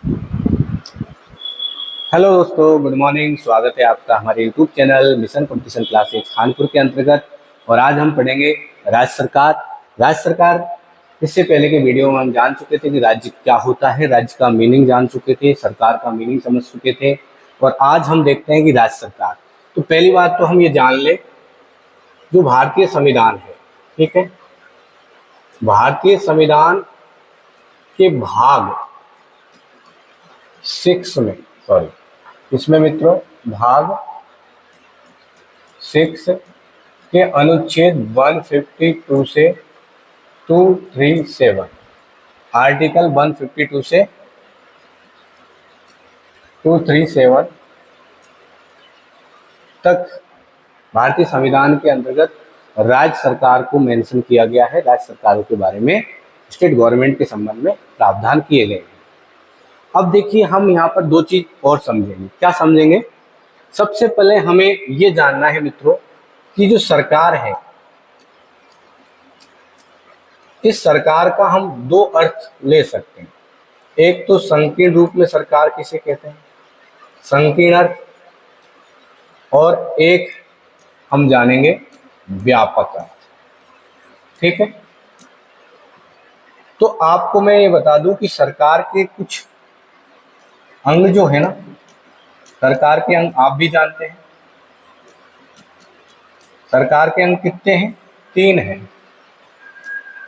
Hello दोस्तों, good morning. स्वागत है आपका हमारे YouTube channel mission competition classes Kanpur के अंतर्गत। और आज हम पढ़ेंगे राज्य सरकार। राज्य सरकार, इससे पहले के वीडियो में हम जान चुके थे कि राज्य क्या होता है, राज्य का मीनिंग जान चुके थे, सरकार का मीनिंग समझ चुके थे। और आज हम देखते हैं कि राज्य सरकार। तो पहली बात तो हम ये जान ले, जो भारतीय संविधान है, ठीक है, भारतीय संविधान के भाग 6 में, सॉरी, इसमें मित्रों भाग 6 के अनुच्छेद 152 से 237, आर्टिकल 152 से 237 तक भारतीय संविधान के अंतर्गत राज्य सरकार को मेंशन किया गया है। राज्य सरकारों के बारे में, स्टेट गवर्नमेंट के संबंध में प्रावधान किए गए हैं। अब देखिए, हम यहाँ पर दो चीज और समझेंगे। क्या समझेंगे? सबसे पहले हमें ये जानना है मित्रों कि जो सरकार है, इस सरकार का हम दो अर्थ ले सकते हैं। एक तो संकीर्ण रूप में सरकार किसे कहते हैं, संकीर्ण अर्थ, और एक हम जानेंगे व्यापक अर्थ। ठीक है, तो आपको मैं ये बता दूं कि सरकार के कुछ अंग जो है ना, सरकार के अंग आप भी जानते हैं। सरकार के अंग कितने हैं? 3 हैं।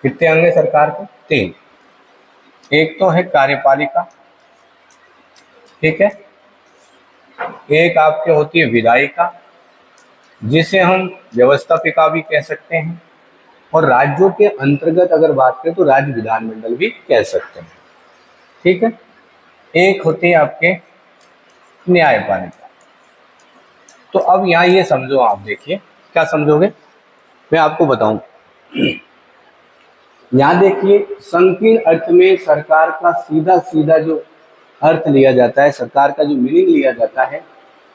कितने अंग हैं सरकार के? 3। एक तो है कार्यपालिका, ठीक है, एक आपके होती है विधायिका, जिसे हम व्यवस्थापिका भी कह सकते हैं, और राज्यों के अंतर्गत अगर बात करें तो राज्य विधानमंडल भी कह सकते हैं। ठीक है, एक होती है आपके न्यायपालिका। तो अब यहाँ ये समझो, आप देखिए क्या समझोगे, मैं आपको बताऊं। यहाँ देखिए, संकीर्ण अर्थ में सरकार का सीधा सीधा जो अर्थ लिया जाता है, सरकार का जो मीनिंग लिया जाता है,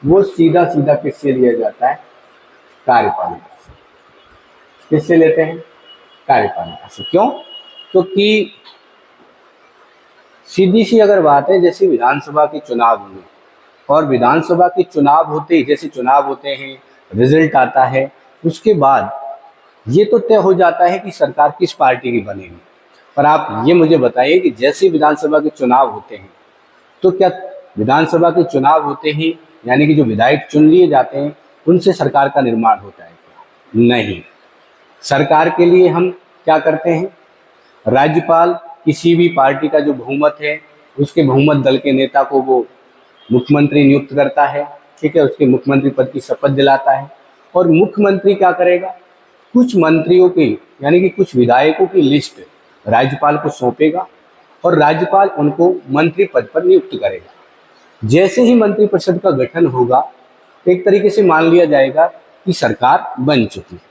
वो सीधा सीधा किससे लिया जाता है? कार्यपालिका से। किससे लेते हैं? कार्यपालिका से। क्यों? क्योंकि सीधी सी अगर बात है, जैसे विधानसभा के चुनाव होंगे, और विधानसभा के चुनाव होते ही, जैसे चुनाव होते हैं, रिजल्ट आता है, उसके बाद ये तो तय हो जाता है कि सरकार किस पार्टी की बनेगी। पर आप ये मुझे बताइए कि जैसे विधानसभा के चुनाव होते हैं, तो क्या विधानसभा के चुनाव होते ही, यानी कि जो विधायक चुन लिए जाते हैं, उनसे सरकार का निर्माण होता है क्या? नहीं। सरकार के लिए हम क्या करते हैं? राज्यपाल किसी भी पार्टी का जो बहुमत है, उसके बहुमत दल के नेता को वो मुख्यमंत्री नियुक्त करता है। ठीक है, उसके मुख्यमंत्री पद की शपथ दिलाता है। और मुख्यमंत्री क्या करेगा? कुछ मंत्रियों की, यानी कि कुछ विधायकों की लिस्ट राज्यपाल को सौंपेगा, और राज्यपाल उनको मंत्री पद पर नियुक्त करेगा। जैसे ही मंत्रिपरिषद का गठन होगा, एक तरीके से मान लिया जाएगा कि सरकार बन चुकी है।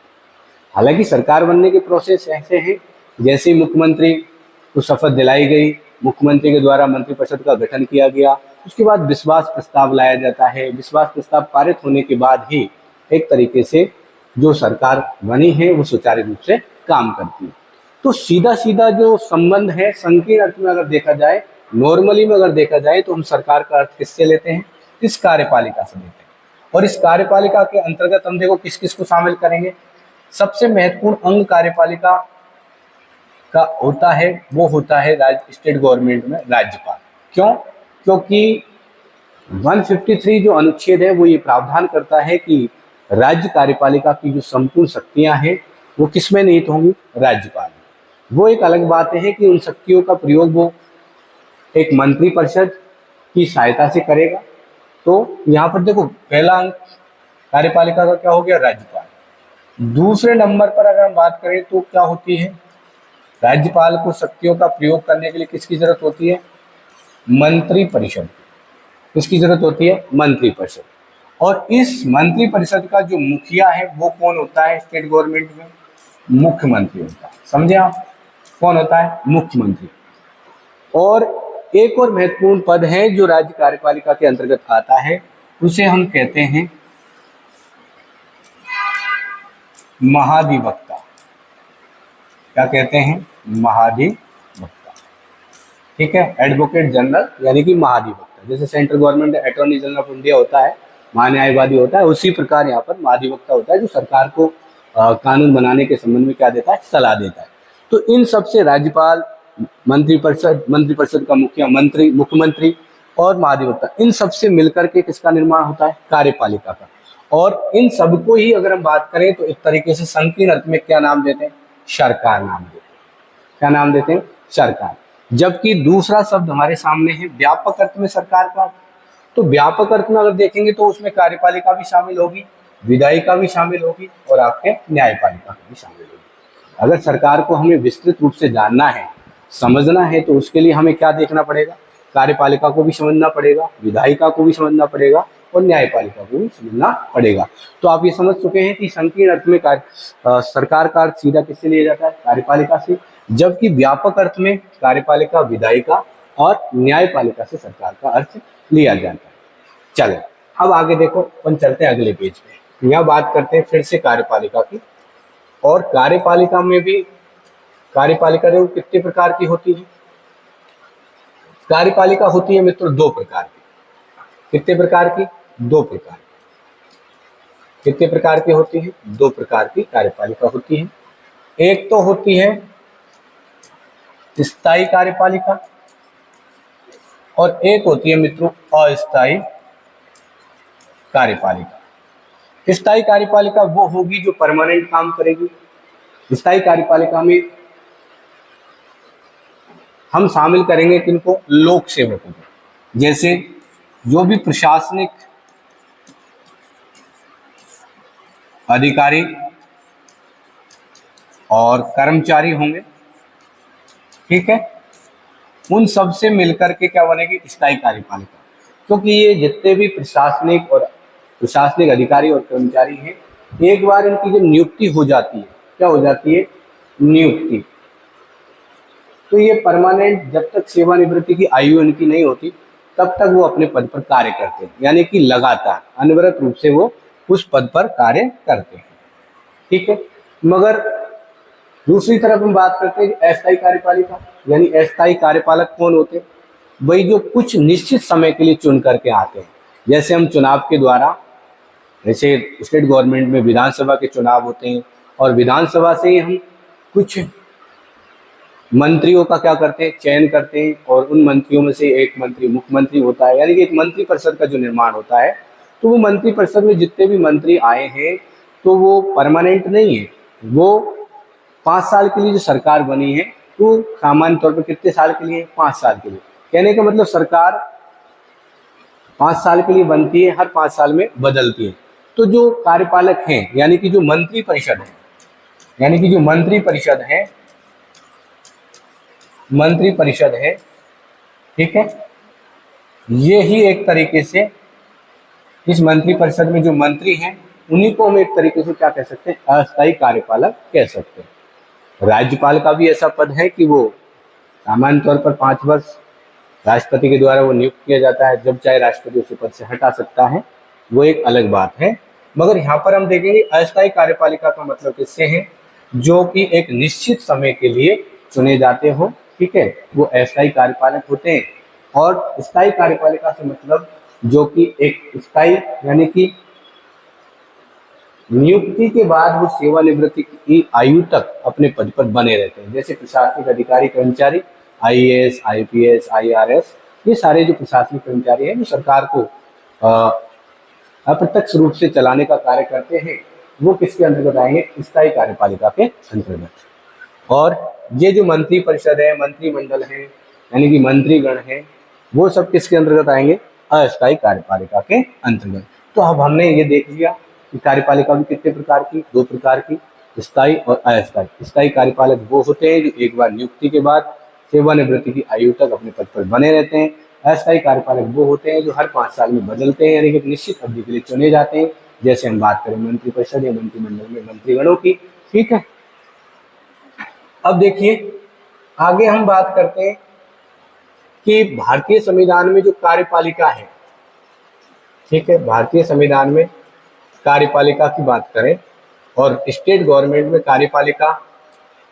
हालांकि सरकार बनने के प्रोसेस ऐसे हैं, जैसे ही मुख्यमंत्री को शपथ दिलाई गई, मुख्यमंत्री के द्वारा मंत्रिपरिषद का गठन किया गया, उसके बाद विश्वास प्रस्ताव लाया जाता है। विश्वास प्रस्ताव पारित होने के बाद ही एक तरीके से जो सरकार बनी है वो सुचारू रूप से काम करती है। तो सीधा सीधा जो संबंध है, संकीर्ण अर्थ में अगर देखा जाए, नॉर्मली में अगर देखा जाए, तो हम सरकार का अर्थ किससे लेते हैं? इस कार्यपालिका से लेते हैं। और इस कार्यपालिका के अंतर्गत हम देखो किस किस को शामिल करेंगे। सबसे महत्वपूर्ण अंग कार्यपालिका का होता है, वो होता है राज्य, स्टेट गवर्नमेंट में राज्यपाल। क्यों? क्योंकि 153 जो अनुच्छेद है वो ये प्रावधान करता है कि राज्य कार्यपालिका की जो संपूर्ण शक्तियां हैं वो किसमें निहित होंगी? राज्यपाल में। वो एक अलग बात है कि उन शक्तियों का प्रयोग वो एक मंत्रिपरिषद की सहायता से करेगा। तो यहाँ पर देखो, पहला अंग कार्यपालिका का क्या हो गया? राज्यपाल। दूसरे नंबर पर अगर हम बात करें तो क्या होती है? राज्यपाल को शक्तियों का प्रयोग करने के लिए किसकी जरूरत होती है? मंत्रिपरिषद। किसकी जरूरत होती है? मंत्रिपरिषद। और इस मंत्रिपरिषद का जो मुखिया है वो कौन होता है स्टेट गवर्नमेंट में? मुख्यमंत्री होता है। समझे आप? कौन होता है? मुख्यमंत्री। और एक और महत्वपूर्ण पद है जो राज्य कार्यपालिका के अंतर्गत आता है, उसे हम कहते हैं महाधिवक्ता। क्या कहते हैं? महाधिवक्ता। ठीक है, एडवोकेट जनरल यानी कि महाधिवक्ता। जैसे central government attorney general of India होता है, महान्यायवादी होता है, उसी प्रकार यहाँ पर महाधिवक्ता होता है जो सरकार को कानून बनाने के संबंध में क्या देता है, सलाह देता है। तो इन सबसे राज्यपाल, मंत्रिपरिषद का मंत्री, मुख्यमंत्री और महाधिवक्ता, इन सबसे मिलकर के किसका निर्माण होता है, कार्यपालिका का। और इन सबको ही अगर हम बात करें तो एक तरीके से संकीर्ण अर्थ में क्या नाम देते हैं, सरकार नाम देते हैं। क्या नाम देते हैं, सरकार। जबकि दूसरा शब्द हमारे सामने है व्यापक अर्थ में सरकार का। तो व्यापक अर्थ में अगर देखेंगे तो उसमें कार्यपालिका भी शामिल होगी, विधायिका भी शामिल होगी और आपके न्यायपालिका भी शामिल होगी। अगर सरकार को हमें विस्तृत रूप से जानना है, समझना है, तो उसके लिए हमें क्या देखना पड़ेगा, कार्यपालिका को भी समझना पड़ेगा, विधायिका को भी समझना पड़ेगा और न्यायपालिका को भी समझना पड़ेगा। तो आप ये समझ चुके हैं कि संकीर्ण अर्थ में सरकार का अर्थ सीधा किससे लिया जाता है, कार्यपालिका से, जबकि व्यापक अर्थ में कार्यपालिका, विधायिका और न्यायपालिका से सरकार का अर्थ लिया जाता है। चलो अब आगे देखो, अपन चलते हैं अगले पेज पे। यह बात करते हैं फिर से कार्यपालिका की। और कार्यपालिका में भी, कार्यपालिका देखो कितने प्रकार की होती है। कार्यपालिका होती है मित्रों दो प्रकार की। कितने प्रकार की, दो प्रकार। कितने प्रकार की होती है, दो प्रकार की कार्यपालिका होती है। एक तो होती है स्थायी कार्यपालिका और एक होती है मित्रों अस्थायी कार्यपालिका। स्थायी कार्यपालिका वो होगी जो परमानेंट काम करेगी। स्थायी कार्यपालिका में हम शामिल करेंगे किनको, लोक सेवकों को। जैसे जो भी प्रशासनिक अधिकारी और कर्मचारी होंगे, ठीक है, उन सब से मिलकर के क्या बनेगी, स्थायी कार्यपालिका। क्योंकि ये जितने भी प्रशासनिक अधिकारी और कर्मचारी हैं, एक बार इनकी जब नियुक्ति हो जाती है, क्या हो जाती है, नियुक्ति, तो ये परमानेंट, जब तक सेवानिवृत्ति की आयु इनकी नहीं होती तब तक वो अपने पद पर कार्य करते हैं, यानी कि लगातार अनवरत रूप से वो उस पद पर कार्य करते हैं। ठीक है, मगर दूसरी तरफ हम बात करते हैं अस्थायी कार्यपालिका, यानी अस्थायी कार्यपालक कौन होते हैं, वही जो कुछ निश्चित समय के लिए चुन करके आते हैं। जैसे हम चुनाव के द्वारा, जैसे स्टेट गवर्नमेंट में विधानसभा के चुनाव होते हैं और विधानसभा से ही हम कुछ मंत्रियों का क्या करते हैं, चयन करते हैं, और उन मंत्रियों में से एक मंत्री मुख्यमंत्री होता है, यानी कि एक मंत्री परिषद का जो निर्माण होता है। तो वो मंत्री परिषद में जितने भी मंत्री आए हैं तो वो परमानेंट नहीं है, वो 5 साल के लिए जो सरकार बनी है तो सामान्य तौर पर कितने साल के लिए, 5 साल के लिए। कहने का मतलब सरकार 5 साल के लिए बनती है, हर 5 साल में बदलती है। तो जो कार्यपालक हैं, यानी कि जो मंत्री परिषद है, यानी कि जो मंत्री परिषद है, मंत्री परिषद है, ठीक है, ये ही एक तरीके से इस मंत्री परिषद में जो मंत्री हैं उन्हीं को हम एक तरीके से क्या कह सकते हैं, अस्थायी कार्यपालक कह सकते हैं। राज्यपाल का भी ऐसा पद है कि वो सामान्य तौर पर 5 वर्ष राष्ट्रपति के द्वारा वो नियुक्त किया जाता है, जब चाहे राष्ट्रपति उसे पद से हटा सकता है, वो एक अलग बात है। मगर यहाँ पर हम देखेंगे अस्थायी कार्यपालिका का मतलब किससे है, जो कि एक निश्चित समय के लिए चुने जाते हो, ठीक है, वो अस्थायी कार्यपालक होते हैं। और स्थायी कार्यपालिका से मतलब जो कि एक स्थायी, यानी कि नियुक्ति के बाद वो सेवानिवृत्ति की आयु तक अपने पद पर बने रहते हैं। जैसे प्रशासनिक अधिकारी कर्मचारी, आईएएस, आईपीएस, आईआरएस, ये सारे जो प्रशासनिक कर्मचारी हैं जो सरकार को अप्रत्यक्ष रूप से चलाने का कार्य करते हैं, वो किसके अंतर्गत आएंगे, स्थायी कार्यपालिका के अंतर्गत। और ये जो मंत्री परिषद है, मंत्रिमंडल है, यानी कि मंत्रीगण है, वो सब किसके अंतर्गत आएंगे, अस्थायी कार्यपालिका के अंतर्गत। तो अब हमने ये देख लिया कि कार्यपालिका भी कितने प्रकार की, 2 प्रकार की, स्थायी और अस्थायी। स्थायी कार्यपालक वो होते हैं जो एक बार नियुक्ति के बाद सेवानिवृत्ति की आयु तक अपने पद पर बने रहते हैं। अस्थायी कार्यपालक वो होते हैं जो हर 5 साल में बदलते हैं, यानी कि निश्चित अवधि के लिए चुने जाते हैं। जैसे हम बात करें मंत्री परिषद या मंत्रिमंडल में मंत्रीगणों की, ठीक है। अब देखिए आगे हम बात करते हैं कि भारतीय संविधान में जो कार्यपालिका है, ठीक है, भारतीय संविधान में कार्यपालिका की बात करें और स्टेट गवर्नमेंट में कार्यपालिका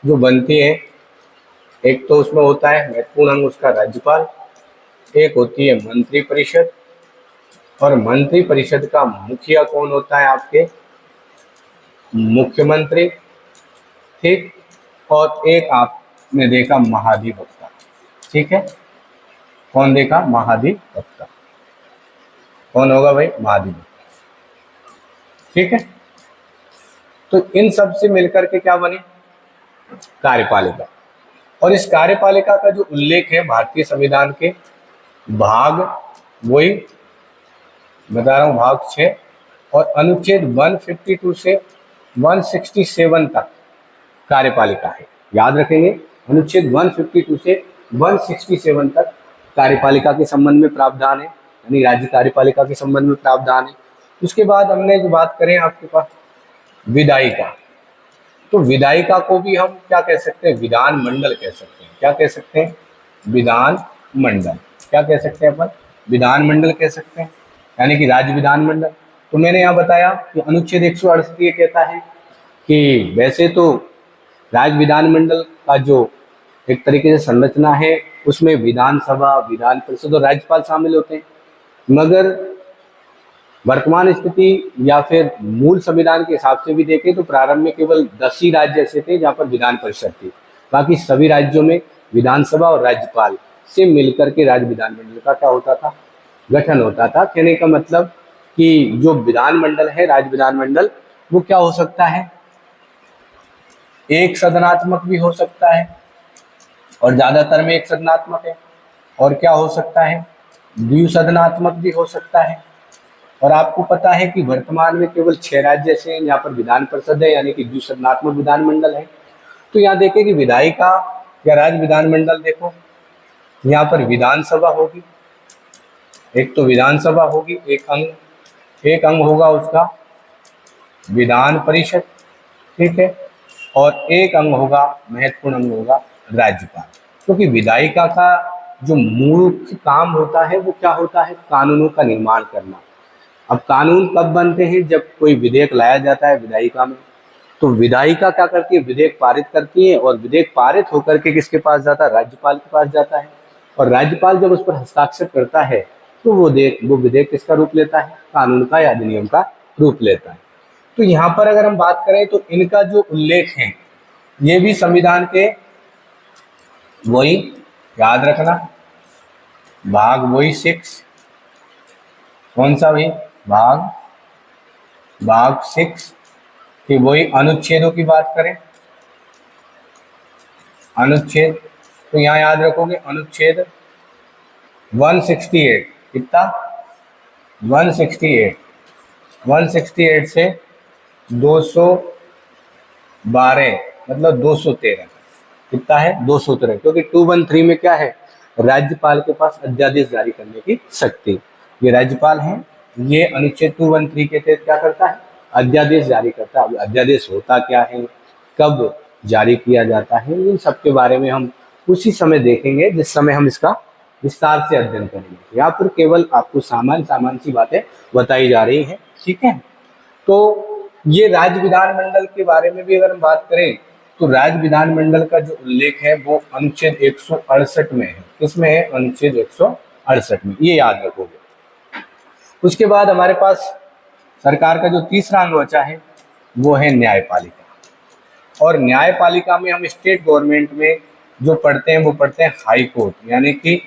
जो बनती है, एक तो उसमें होता है महत्वपूर्ण अंग उसका राज्यपाल, एक होती है मंत्री परिषद, और मंत्री परिषद का मुखिया कौन होता है आपके, मुख्यमंत्री, ठीक। और एक आपने देखा महाधिवक्ता, ठीक है। कौन देखा, महाधिवक्ता। कौन होगा भाई, महाधिवक्ता, ठीक है। तो इन सब से मिलकर के क्या बने, कार्यपालिका। और इस कार्यपालिका का जो उल्लेख है भारतीय संविधान के भाग, वही बता रहा हूँ, भाग 6 और अनुच्छेद 152 से 167 तक कार्यपालिका है। याद रखेंगे, अनुच्छेद 152 से 167 तक कार्यपालिका के संबंध में प्रावधान है, यानी राज्य कार्यपालिका के संबंध में प्रावधान है। उसके बाद हमने जो बात करें आपके पास विधायिका, तो विधायिका को भी हम क्या कह सकते हैं, विधान मंडल कह सकते हैं। क्या कह सकते हैं, विधान मंडल। क्या कह सकते हैं अपन, विधान मंडल कह सकते हैं, यानी कि राज्य विधान मंडल। तो मैंने यहाँ बताया कि अनुच्छेद 168 ये कहता है कि वैसे तो राज्य विधानमंडल का जो एक तरीके से संरचना है उसमें विधानसभा, विधान परिषद और राज्यपाल शामिल होते हैं, मगर वर्तमान स्थिति या फिर मूल संविधान के हिसाब से भी देखें तो प्रारंभ में केवल 10 ही राज्य ऐसे थे जहाँ पर विधान परिषद थी। बाकी सभी राज्यों में विधानसभा और राज्यपाल से मिलकर के राज्य विधानमंडल का क्या होता था, गठन होता था। कहने का मतलब कि जो विधानमंडल है, राज्य विधानमंडल, वो क्या हो सकता है, एक सदनात्मक भी हो सकता है और ज्यादातर में एक सदनात्मक है, और क्या हो सकता है, द्विसदनात्मक भी हो सकता है। और आपको पता है कि वर्तमान में केवल 6 राज्य ऐसे हैं जहाँ पर विधान परिषद है, यानी कि द्विसदनात्मक विधानमंडल है। तो यहाँ देखें कि विधायिका या राज्य विधानमंडल, देखो यहाँ पर विधानसभा होगी, एक तो विधानसभा होगी, एक अंग होगा उसका विधान परिषद, ठीक है, और एक अंग होगा, महत्वपूर्ण अंग होगा राज्यपाल। क्योंकि विधायिका का जो मुख्य काम होता है वो क्या होता है, कानूनों का निर्माण करना। अब कानून कब बनते हैं, जब कोई विधेयक लाया जाता है विधायिका में, तो विधायिका क्या करती है, विधेयक पारित करती है, और विधेयक पारित होकर के किसके पास जाता है, राज्यपाल के पास जाता है। और राज्यपाल जब उस पर हस्ताक्षर करता है तो वो विधेयक किसका रूप लेता है, कानून का या अधिनियम का रूप लेता है। तो यहाँ पर अगर हम बात करें तो इनका जो उल्लेख है ये भी संविधान के, वही याद रखना, भाग वही 6, कौन सा भाई, भाग 6 कि वही अनुच्छेदों की बात करें, अनुच्छेद, तो यहाँ याद रखोगे अनुच्छेद 168, कितना, 168 से 212 मतलब 213, कितना है, 213, क्योंकि 213 में क्या है, राज्यपाल के पास अध्यादेश जारी करने की शक्ति। ये राज्यपाल है, ये अनुच्छेद 213 के तहत क्या करता है, अध्यादेश जारी करता है। अध्यादेश होता क्या है, कब जारी किया जाता है, इन सब के बारे में हम उसी समय देखेंगे जिस समय हम इसका विस्तार से अध्ययन करेंगे। यहाँ पर केवल आपको सामान्य सी बातें बताई जा रही है, ठीक है। तो ये राज्य विधानमंडल के बारे में भी अगर हम बात करें तो राज्य विधानमंडल का जो उल्लेख है वो अनुच्छेद 168 में है। किसमें है, अनुच्छेद 168 में, ये याद रखोगे। उसके बाद हमारे पास सरकार का जो तीसरा अंग बचा है वो है न्यायपालिका। और न्यायपालिका में हम स्टेट गवर्नमेंट में जो पढ़ते हैं वो पढ़ते हैं हाई कोर्ट, यानी कि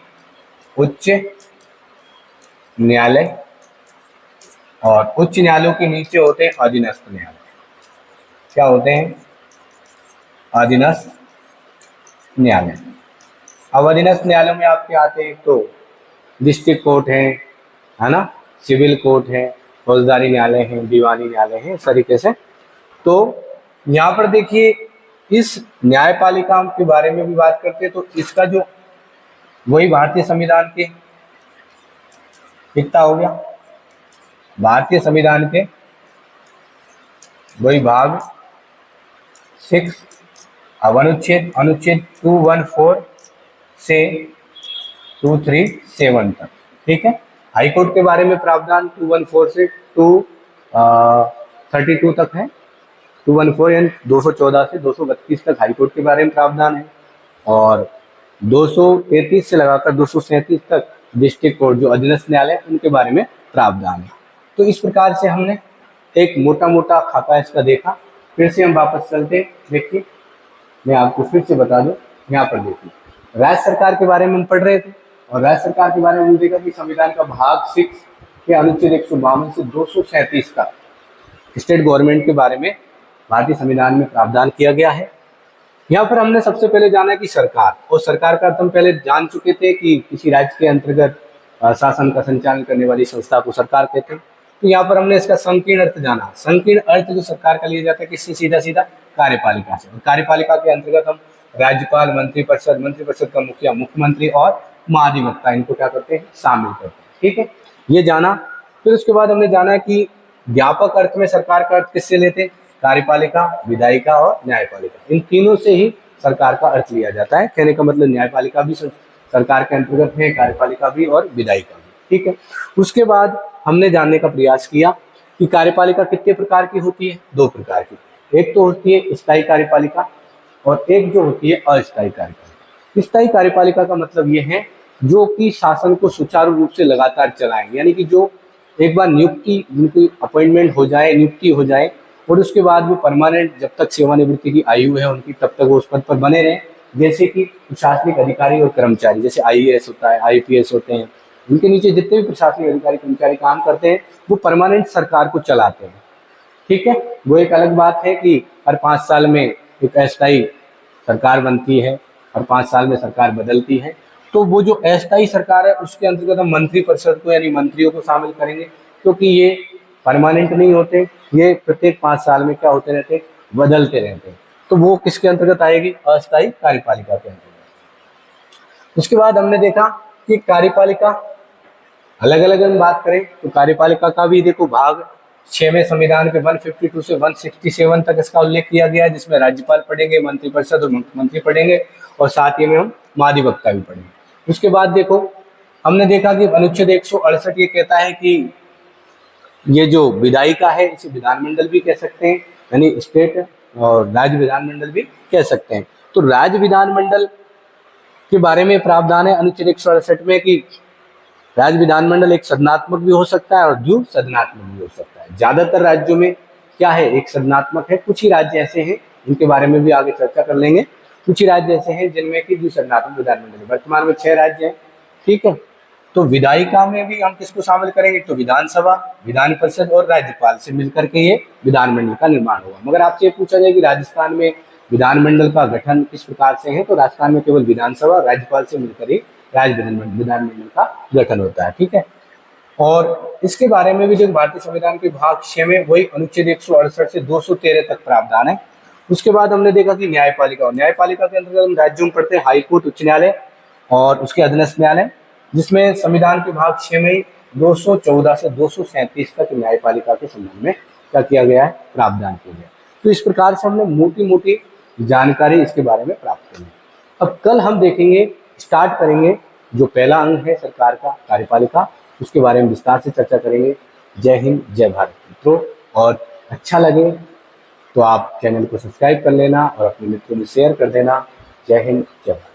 उच्च न्यायालय, और उच्च न्यायालयों के नीचे होते हैं अधीनस्थ न्यायालय। क्या होते हैं, अधीनस्थ न्यायालय। अब अधीनस्थ न्यायालयों में आपके आते हैं तो डिस्ट्रिक्ट कोर्ट है ना, सिविल कोर्ट है, फौजदारी न्यायालय है, दीवानी न्यायालय है, इस तरीके से। तो यहाँ पर देखिए इस न्यायपालिका के बारे में भी बात करते हैं तो इसका जो वही भारतीय संविधान के कितना हो गया, भारतीय संविधान के वही भाग 6, अब अनुच्छेद 214 से 237 तक, ठीक है। हाईकोर्ट के बारे में प्रावधान 214 से 232 तक है, 214 यानी 214 से 232 तक हाईकोर्ट के बारे में प्रावधान है। और 233 से लगाकर 237 तक डिस्ट्रिक्ट कोर्ट जो अधीनस्थ न्यायालय उनके बारे में प्रावधान है। तो इस प्रकार से हमने एक मोटा मोटा खाका इसका देखा। फिर से हम वापस चलते हैं। देखिए मैं आपको फिर से बता दूं, यहाँ पर देखिए राज्य सरकार के बारे में हम पढ़ रहे थे और राज्य सरकार के बारे में देखा कि संविधान का भाग 6 के अनुच्छेद 152 से 237 तक स्टेट गवर्नमेंट के बारे में भारतीय संविधान में प्रावधान किया गया है। यहाँ पर हमने सबसे पहले जाना कि सरकार, और सरकार का अर्थ हम पहले जान चुके थे कि किसी राज्य के अंतर्गत शासन का संचालन करने वाली संस्था को सरकार कहते हैं। तो यहाँ पर हमने इसका संकीर्ण अर्थ जाना। संकीर्ण अर्थ जो सरकार का लिया जाता है किससे? सीधा सीधा कार्यपालिका से। और कार्यपालिका के अंतर्गत हम राज्यपाल, मंत्रिपरिषद का मुखिया, मुख्यमंत्री और महाधिवक्ता इनको क्या करते हैं? शामिल करते हैं। ठीक है, ये जाना। फिर उसके बाद हमने जाना कि व्यापक अर्थ में सरकार का अर्थ किससे लेते हैं? कार्यपालिका, विधायिका और न्यायपालिका, इन तीनों से ही सरकार का अर्थ लिया जाता है। कहने का मतलब न्यायपालिका भी सरकार के अंतर्गत है, कार्यपालिका भी और विधायिका भी। ठीक है, उसके बाद हमने जानने का प्रयास किया कि कार्यपालिका कितने प्रकार की होती है? 2 प्रकार की। एक तो होती है स्थायी कार्यपालिका और एक जो होती है अस्थायी कार्यपालिका। स्थायी कार्यपालिका का मतलब ये है जो कि शासन को सुचारू रूप से लगातार चलाएं, यानी कि जो एक बार नियुक्ति, जिनकी अपॉइंटमेंट हो जाए, नियुक्ति हो जाए और उसके बाद वो परमानेंट जब तक सेवानिवृत्ति की आयु है उनकी तब तक वो उस पद पर बने रहें। जैसे कि प्रशासनिक अधिकारी और कर्मचारी, जैसे आईएएस होता है, आईपीएस होते हैं, उनके नीचे जितने भी प्रशासनिक अधिकारी कर्मचारी काम करते हैं वो परमानेंट सरकार को चलाते हैं। ठीक है, वो एक अलग बात है कि हर 5 साल में एक अस्थायी सरकार बनती है, हर 5 साल में सरकार बदलती है। तो वो जो अस्थायी सरकार है उसके अंतर्गत हम मंत्रिपरिषद को यानी मंत्रियों को शामिल करेंगे, क्योंकि ये परमानेंट नहीं होते, ये प्रत्येक 5 साल में क्या होते रहते? बदलते रहते हैं। तो वो किसके अंतर्गत आएगी? अस्थायी कार्यपालिका के अंतर्गत। उसके बाद हमने देखा कि कार्यपालिका अलग अलग हम बात करें तो कार्यपालिका का भी देखो भाग 6 में संविधान के 152 से 167 तक इसका उल्लेख किया गया है, जिसमें राज्यपाल पढ़ेंगे, मंत्रिपरिषद और मुख्यमंत्री पढ़ेंगे और साथ ही में हम महाधिवक्ता भी पढ़ेंगे। उसके बाद देखो हमने देखा कि अनुच्छेद 168 ये कहता है कि ये जो विधायिका है इसे विधानमंडल भी कह सकते हैं, यानी स्टेट और राज्य विधानमंडल भी कह सकते हैं। तो राज्य विधानमंडल के बारे में प्रावधान है अनुच्छेद 168 में कि राज्य विधानमंडल एक सदनात्मक भी हो सकता है और द्वि सदनात्मक भी हो सकता है। ज्यादातर राज्यों में क्या है? एक सदनात्मक है। कुछ ही राज्य ऐसे हैं, इनके बारे में भी आगे चर्चा कर लेंगे, कुछ ही राज्य ऐसे हैं जिनमें कि द्वि सदनात्मक विधानमंडल है। वर्तमान में 6 राज्य हैं। ठीक है, तो विधायिका में भी हम किसको शामिल करेंगे? तो विधानसभा, विधान परिषद और राज्यपाल से मिलकर के ये विधानमंडल का निर्माण होगा। मगर आपसे ये पूछा जाए कि राजस्थान में विधानमंडल का गठन किस प्रकार से है, तो राजस्थान में केवल विधानसभा, राज्यपाल से मिलकर ही राज्य विधानमंडल का गठन होता है। ठीक है, और इसके बारे में भी जो भारतीय संविधान के भाग 6 में वही अनुच्छेद 168 से 213 तक प्रावधान है। उसके बाद हमने देखा कि न्यायपालिका, और न्यायपालिका के अंतर्गत हम राज्यों में पढ़ते हैं हाईकोर्ट, उच्च न्यायालय और उसके अधीनस्थ न्यायालय, जिसमें संविधान के भाग 6 में 214 से 237 तक न्यायपालिका के संबंध में क्या किया गया है? प्रावधान किया गया। तो इस प्रकार से हमने मोटी मोटी जानकारी इसके बारे में प्राप्त की। अब कल हम देखेंगे, स्टार्ट करेंगे जो पहला अंग है सरकार का, कार्यपालिका, उसके बारे में विस्तार से चर्चा करेंगे। जय हिंद, जय भारत मित्रों। और अच्छा लगे तो आप चैनल को सब्सक्राइब कर लेना और अपने मित्रों में शेयर कर देना। जय हिंद, जय भारत।